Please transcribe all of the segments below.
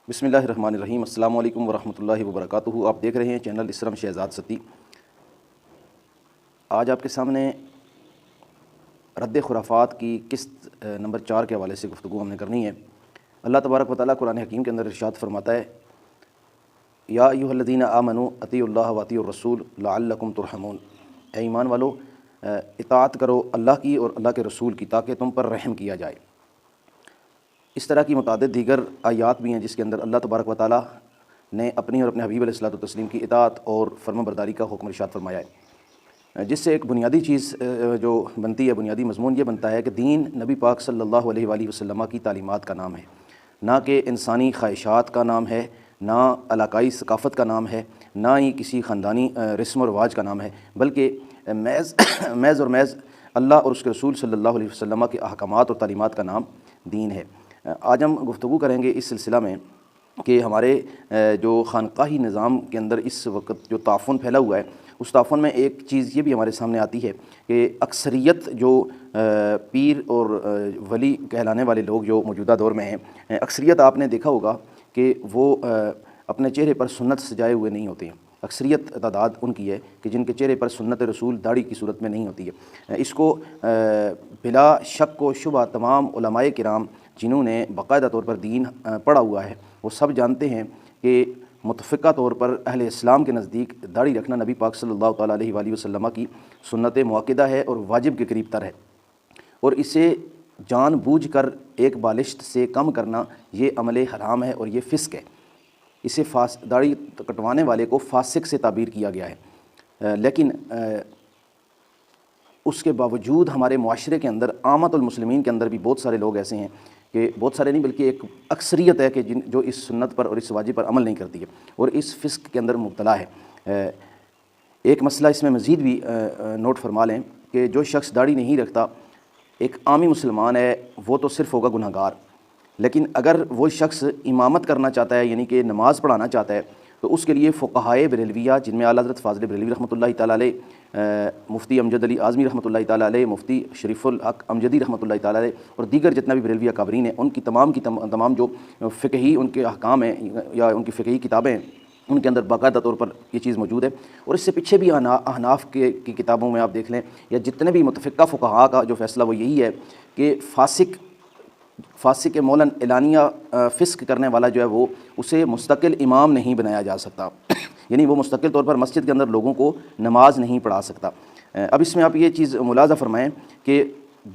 بسم اللہ الرحمن الرحیم۔ السلام علیکم ورحمۃ اللہ وبرکاتہ۔ آپ دیکھ رہے ہیں چینل اسرم شہزاد ستی۔ آج آپ کے سامنے رد خرافات کی قسط نمبر 4 کے حوالے سے گفتگو ہم نے کرنی ہے۔ اللہ تبارک و تعالیٰ قرآن حکیم کے اندر ارشاد فرماتا ہے، یا ایھا الذین آمنوا اطیعوا اللہ واطیعوا الرسول لعلکم ترحمون۔ اے ایمان والو، اطاعت کرو اللہ کی اور اللہ کے رسول کی تاکہ تم پر رحم کیا جائے۔ اس طرح کی متعدد دیگر آیات بھی ہیں جس کے اندر اللہ تبارک و تعالیٰ نے اپنی اور اپنے حبیب علیہ الصلوۃ والتسلیم کی اطاعت اور فرما برداری کا حکم ارشاد فرمایا ہے، جس سے ایک بنیادی چیز جو بنتی ہے، بنیادی مضمون یہ بنتا ہے کہ دین نبی پاک صلی اللہ علیہ وآلہ وسلم کی تعلیمات کا نام ہے، نہ کہ انسانی خواہشات کا نام ہے، نہ علاقائی ثقافت کا نام ہے، نہ ہی کسی خاندانی رسم و رواج کا نام ہے، بلکہ محض اور محض اللہ اور اس کے رسول صلی اللہ علیہ وسلم کے احکامات اور تعلیمات کا نام دین ہے۔ آج ہم گفتگو کریں گے اس سلسلہ میں کہ ہمارے جو خانقاہی نظام کے اندر اس وقت جو تعفن پھیلا ہوا ہے، اس تعفن میں ایک چیز یہ بھی ہمارے سامنے آتی ہے کہ اکثریت جو پیر اور ولی کہلانے والے لوگ جو موجودہ دور میں ہیں، اکثریت آپ نے دیکھا ہوگا کہ وہ اپنے چہرے پر سنت سجائے ہوئے نہیں ہوتے ہیں۔ اکثریت تعداد ان کی ہے کہ جن کے چہرے پر سنت رسول داڑھی کی صورت میں نہیں ہوتی ہے۔ اس کو بلا شک و شبہ تمام علماء کرام جنہوں نے باقاعدہ طور پر دین پڑھا ہوا ہے وہ سب جانتے ہیں کہ متفقہ طور پر اہل اسلام کے نزدیک داڑھی رکھنا نبی پاک صلی اللہ تعالیٰ علیہ وآلہ وسلم کی سنت مؤکدہ ہے اور واجب کے قریب تر ہے، اور اسے جان بوجھ کر ایک بالشت سے کم کرنا یہ عمل حرام ہے اور یہ فسق ہے۔ اسے داڑھی کٹوانے والے کو فاسق سے تعبیر کیا گیا ہے، لیکن اس کے باوجود ہمارے معاشرے کے اندر عامت المسلمین کے اندر بھی بہت سارے لوگ ایسے ہیں کہ بہت سارے نہیں بلکہ ایک اکثریت ہے کہ جو اس سنت پر اور اس واجب پر عمل نہیں کرتی ہے اور اس فسق کے اندر مبتلا ہے۔ ایک مسئلہ اس میں مزید بھی نوٹ فرما لیں کہ جو شخص داڑھی نہیں رکھتا، ایک عامی مسلمان ہے، وہ تو صرف ہوگا گناہ گار، لیکن اگر وہ شخص امامت کرنا چاہتا ہے، یعنی کہ نماز پڑھانا چاہتا ہے، تو اس کے لیے فقہائے بریلویہ جن میں اعلیٰ حضرت فاضل بریلوی رحمۃ اللہ تعالیٰ علیہ، مفتی امجد علی اعظمی رحمۃ اللہ تعالیٰ علیہ، مفتی شریف الحق امجدی رحمۃ اللہ تعالیٰ علیہ اور دیگر جتنا بھی بریلوی اکابرین ہیں، ان کی تمام جو فقہی ان کے احکام ہیں یا ان کی فقہی کتابیں ہیں، ان کے اندر باقاعدہ طور پر یہ چیز موجود ہے۔ اور اس سے پیچھے بھی احناف کی کتابوں میں آپ دیکھ لیں یا جتنے بھی متفقہ فقہاء کا جو فیصلہ وہ یہی ہے کہ فاسق مولاً اعلانیہ فسق کرنے والا جو ہے وہ اسے مستقل امام نہیں بنایا جا سکتا، یعنی وہ مستقل طور پر مسجد کے اندر لوگوں کو نماز نہیں پڑھا سکتا۔ اب اس میں آپ یہ چیز ملاحظہ فرمائیں کہ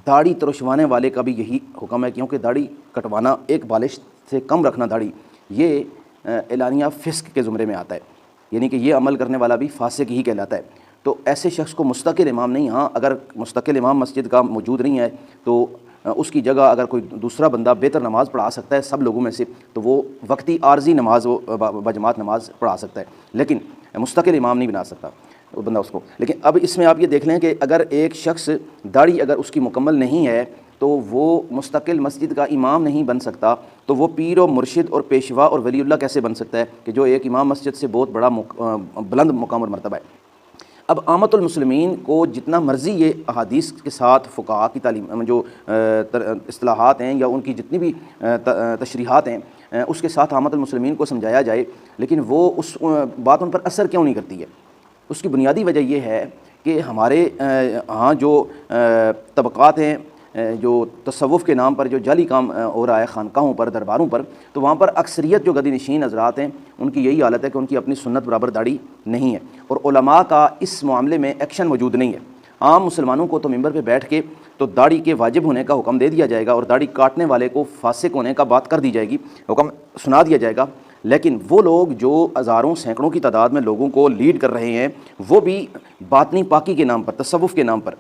داڑھی ترشوانے والے کا بھی یہی حکم ہے، کیونکہ داڑھی کٹوانا، ایک بالش سے کم رکھنا داڑھی، یہ اعلانیہ فسق کے زمرے میں آتا ہے، یعنی کہ یہ عمل کرنے والا بھی فاسق ہی کہلاتا ہے۔ تو ایسے شخص کو مستقل امام نہیں، ہاں اگر مستقل امام مسجد کا موجود نہیں ہے تو اس کی جگہ اگر کوئی دوسرا بندہ بہتر نماز پڑھا سکتا ہے سب لوگوں میں سے، تو وہ وقتی عارضی نماز بجماعت نماز پڑھا سکتا ہے، لیکن مستقل امام نہیں بنا سکتا وہ بندہ اس کو۔ لیکن اب اس میں آپ یہ دیکھ لیں کہ اگر ایک شخص داڑھی اگر اس کی مکمل نہیں ہے تو وہ مستقل مسجد کا امام نہیں بن سکتا، تو وہ پیر و مرشد اور پیشوا اور ولی اللہ کیسے بن سکتا ہے کہ جو ایک امام مسجد سے بہت بڑا بلند مقام اور مرتبہ ہے۔ اب عامت المسلمین کو جتنا مرضی یہ احادیث کے ساتھ فقہاء کی تعلیم جو اصطلاحات ہیں یا ان کی جتنی بھی تشریحات ہیں اس کے ساتھ عامت المسلمین کو سمجھایا جائے، لیکن وہ اس بات ان پر اثر کیوں نہیں کرتی ہے؟ اس کی بنیادی وجہ یہ ہے کہ ہمارے ہاں جو طبقات ہیں، جو تصوف کے نام پر جو جعلی کام ہو رہا ہے خانقاہوں پر، درباروں پر، تو وہاں پر اکثریت جو گدی نشین حضرات ہیں ان کی یہی حالت ہے کہ ان کی اپنی سنت برابر داڑھی نہیں ہے، اور علماء کا اس معاملے میں ایکشن موجود نہیں ہے۔ عام مسلمانوں کو تو ممبر پہ بیٹھ کے تو داڑھی کے واجب ہونے کا حکم دے دیا جائے گا اور داڑھی کاٹنے والے کو فاسق ہونے کا بات کر دی جائے گی، حکم سنا دیا جائے گا، لیکن وہ لوگ جو ہزاروں سینکڑوں کی تعداد میں لوگوں کو لیڈ کر رہے ہیں وہ بھی باطنی پاکی کے نام پر، تصوف کے نام پر،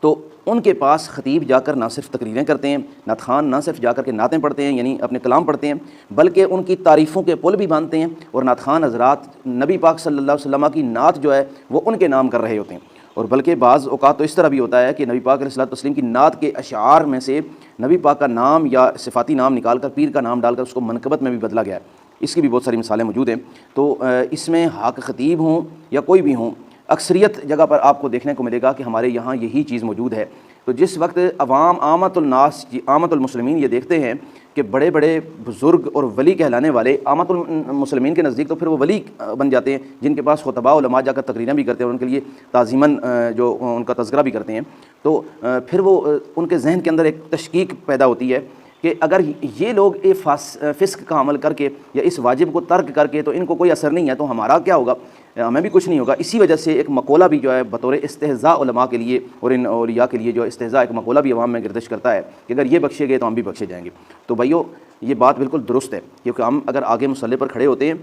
تو ان کے پاس خطیب جا کر نہ صرف تقریریں کرتے ہیں، نعت خوان نہ صرف جا کر کے نعتیں پڑھتے ہیں یعنی اپنے کلام پڑھتے ہیں، بلکہ ان کی تعریفوں کے پل بھی باندھتے ہیں، اور نعت خوان حضرات نبی پاک صلی اللہ علیہ وسلم کی نعت جو ہے وہ ان کے نام کر رہے ہوتے ہیں، اور بلکہ بعض اوقات تو اس طرح بھی ہوتا ہے کہ نبی پاک علیہ الصلوۃ والتسلیم کی نعت کے اشعار میں سے نبی پاک کا نام یا صفاتی نام نکال کر پیر کا نام ڈال کر اس کو منقبت میں بھی بدلا گیا ہے۔ اس کی بھی بہت ساری مثالیں موجود ہیں۔ تو اس میں حق خطیب ہوں یا کوئی بھی ہوں، اکثریت جگہ پر آپ کو دیکھنے کو ملے گا کہ ہمارے یہاں یہی چیز موجود ہے۔ تو جس وقت عوام عامت المسلمین یہ دیکھتے ہیں کہ بڑے بڑے بزرگ اور ولی کہلانے والے عامت المسلمین کے نزدیک تو پھر وہ ولی بن جاتے ہیں، جن کے پاس خطباء علماء جا کر تقریریں بھی کرتے ہیں اور ان کے لیے تعظیماً جو ان کا تذکرہ بھی کرتے ہیں، تو پھر وہ ان کے ذہن کے اندر ایک تشکیک پیدا ہوتی ہے کہ اگر یہ لوگ فسق کا عمل کر کے یا اس واجب کو ترک کر کے تو ان کو کوئی اثر نہیں ہے، تو ہمارا کیا ہوگا، ہمیں بھی کچھ نہیں ہوگا۔ اسی وجہ سے ایک مقولہ بھی جو ہے بطور استہزاء علماء کے لیے اور ان اولیاء کے لیے جو استہزاء ایک مقولہ بھی عوام میں گردش کرتا ہے کہ اگر یہ بخشے گئے تو ہم بھی بخشے جائیں گے۔ تو بھائیو یہ بات بالکل درست ہے، کیونکہ ہم اگر آگے مصلی پر کھڑے ہوتے ہیں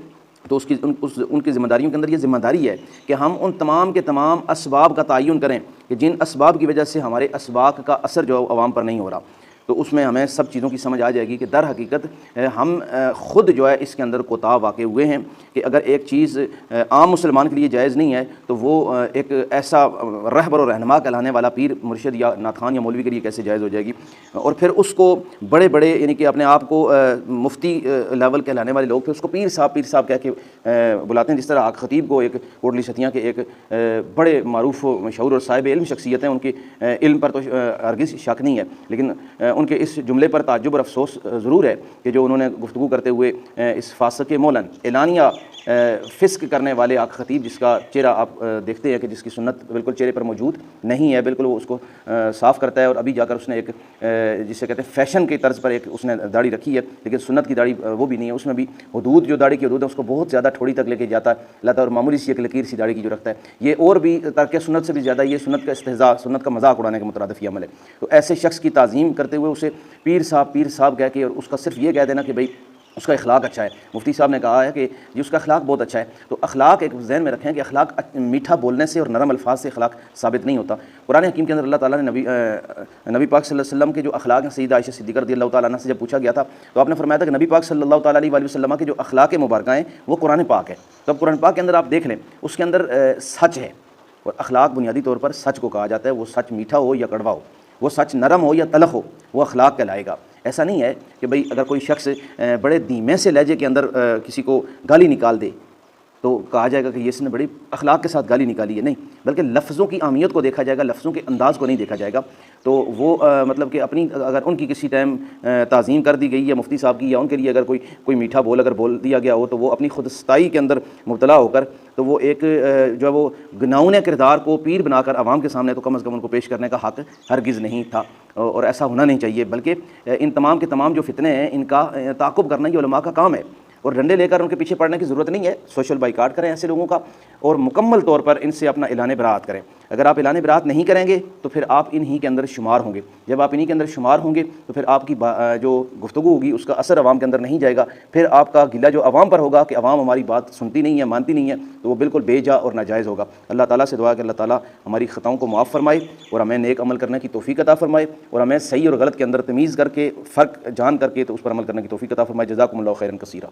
تو ان کی ذمہ داریوں کے اندر یہ ذمہ داری ہے کہ ہم ان تمام کے تمام اسباب کا تعین کریں کہ جن اسباب کی وجہ سے ہمارے اسباق کا اثر جو عوام پر نہیں ہو رہا، تو اس میں ہمیں سب چیزوں کی سمجھ آ جائے گی کہ در حقیقت ہم خود جو ہے اس کے اندر کوتاہ واقع ہوئے ہیں کہ اگر ایک چیز عام مسلمان کے لیے جائز نہیں ہے تو وہ ایک ایسا رہبر و رہنما کہلانے والا پیر مرشد یا ناتھان یا مولوی کے لیے کیسے جائز ہو جائے گی، اور پھر اس کو بڑے بڑے یعنی کہ اپنے آپ کو مفتی لیول کہلانے والے لوگ پھر اس کو پیر صاحب کہہ کے بلاتے ہیں، جس طرح آق خطیب کو ایک کوٹلی ستیاں کے ایک بڑے معروف و مشہور اور صاحب علم شخصیت ہیں، ان کے علم پر تو ہرگز شک نہیں ہے، لیکن ان کے اس جملے پر تعجب اور افسوس ضرور ہے کہ جو انہوں نے گفتگو کرتے ہوئے اس فاسق مولن اعلانیہ فسق کرنے والے آق خطیب، جس کا چہرہ آپ دیکھتے ہیں کہ جس کی سنت بالکل چہرے پر موجود نہیں ہے، بالکل وہ اس کو صاف کرتا ہے، اور ابھی جا کر اس نے ایک جسے کہتے ہیں فیشن کی طرز پر ایک اس نے داڑھی رکھی ہے، لیکن سنت کی داڑھی وہ بھی نہیں ہے، اس میں بھی حدود جو داڑھی کی حدود ہے اس کو بہت زیادہ ٹھوڑی تک لے کے جاتا ہے اللہ تعالیٰ، اور معمولی سی ایک لکیر سی داڑھی کی جو رکھتا ہے، یہ اور بھی ترک سنت سے بھی زیادہ یہ سنت کا استہزاء، سنت کا مذاق اڑانے کے مترادف یہ عمل ہے۔ تو ایسے شخص کی تعظیم کرتے ہوئے اسے پیر صاحب کہہ کے اور اس کا صرف یہ کہہ دینا کہ بھئی اس کا اخلاق اچھا ہے، مفتی صاحب نے کہا ہے کہ جی اس کا اخلاق بہت اچھا ہے، تو اخلاق ایک ذہن میں رکھیں کہ اخلاق میٹھا بولنے سے اور نرم الفاظ سے اخلاق ثابت نہیں ہوتا۔ قرآن حکیم کے اندر اللہ تعالیٰ نے نبی پاک صلی اللہ علیہ وسلم کے جو اخلاق ہیں، سیدہ عائشہ صدیقہ رضی اللہ تعالیٰ عنہ سے جب پوچھا گیا تھا تو آپ نے فرمایا تھا کہ نبی پاک صلی اللہ تعالیٰ علیہ وسلم کے جو اخلاق مبارکہ ہیں وہ قرآن پاک ہے۔ تو اب قرآن پاک کے اندر آپ دیکھ لیں اس کے اندر سچ ہے، اور اخلاق بنیادی طور پر سچ کو کہا جاتا ہے، وہ سچ میٹھا ہو یا کڑوا ہو، وہ سچ نرم ہو یا تلخ ہو، وہ اخلاق کہلائے گا۔ ایسا نہیں ہے کہ بھئی اگر کوئی شخص بڑے دھیمے سے لہجے کے اندر کسی کو گالی نکال دے تو کہا جائے گا کہ اس نے بڑی اخلاق کے ساتھ گالی نکالی ہے، نہیں، بلکہ لفظوں کی اہمیت کو دیکھا جائے گا، لفظوں کے انداز کو نہیں دیکھا جائے گا۔ تو وہ مطلب کہ اپنی اگر ان کی کسی ٹائم تعظیم کر دی گئی یا مفتی صاحب کی یا ان کے لیے اگر کوئی میٹھا بول اگر بول دیا گیا ہو تو وہ اپنی خود ستائی کے اندر مبتلا ہو کر تو وہ ایک جو ہے وہ گناؤن کردار کو پیر بنا کر عوام کے سامنے تو کم از کم ان کو پیش کرنے کا حق ہرگز نہیں تھا، اور ایسا ہونا نہیں چاہیے، بلکہ ان تمام کے تمام جو فتنے ہیں ان کا تعاقب کرنا یہ علماء کا کام ہے، اور ڈنڈے لے کر ان کے پیچھے پڑنے کی ضرورت نہیں ہے۔ سوشل بائیکاٹ کریں ایسے لوگوں کا اور مکمل طور پر ان سے اپنا اعلان براءت کریں۔ اگر آپ اعلان براءت نہیں کریں گے تو پھر آپ انہی کے اندر شمار ہوں گے، جب آپ انہی کے اندر شمار ہوں گے تو پھر آپ کی جو گفتگو ہوگی اس کا اثر عوام کے اندر نہیں جائے گا، پھر آپ کا گلہ جو عوام پر ہوگا کہ عوام ہماری بات سنتی نہیں ہے، مانتی نہیں ہے، تو وہ بالکل بے جا اور ناجائز ہوگا۔ اللہ تعالیٰ سے دعا ہے کہ اللہ تعالیٰ ہماری خطاؤں کو معاف فرمائے اور ہمیں نیک عمل کرنے کی توفیق عطا فرمائے، اور ہمیں صحیح اور غلط کے اندر تمیز کر کے فرق جان کر کے تو اس پر عمل کرنے کی توفیق عطا فرمائے۔ جزاکم اللہ خیرا کثیرا۔